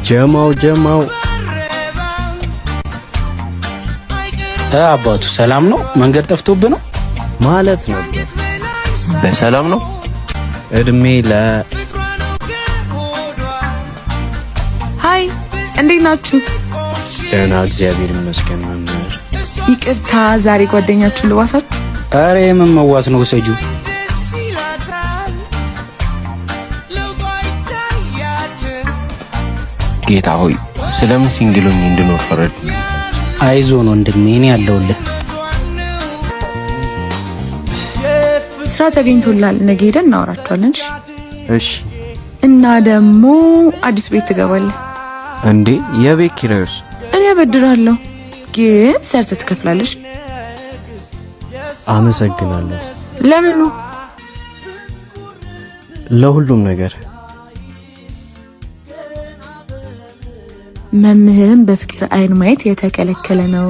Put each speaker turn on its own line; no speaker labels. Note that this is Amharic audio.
ጀማው
አባቱ ሰላም ነው? መንገድ ጠፍቶብህ ነው
ማለት ነው?
በሰላም ነው?
እድሜ
ሃይ እንዴት ናችሁ?
ደህና እግዚአብሔር ይመስገን። መምህር
ይቅርታ ዛሬ ጓደኛችሁ ልዋሳችሁ?
አረ የምን መዋስ ነው? ሰጁ
ጌታ ሆይ ስለምን ሲንግሉኝ እንድኖር ፈረድ።
አይዞህ ወንድሜ እኔ ያለሁልህ።
ስራ ተገኝቶላል። ነገ ሄደን እናወራቸዋለን።
እሺ።
እና ደግሞ አዲስ ቤት ትገባለህ
እንዴ? የቤት ኪራዩስ?
እኔ አበድራለሁ፣ ግን ሰርተህ ትከፍላለሽ።
አመሰግናለሁ።
ለምኑ?
ለሁሉም ነገር።
መምህርን በፍቅር አይን ማየት የተከለከለ ነው።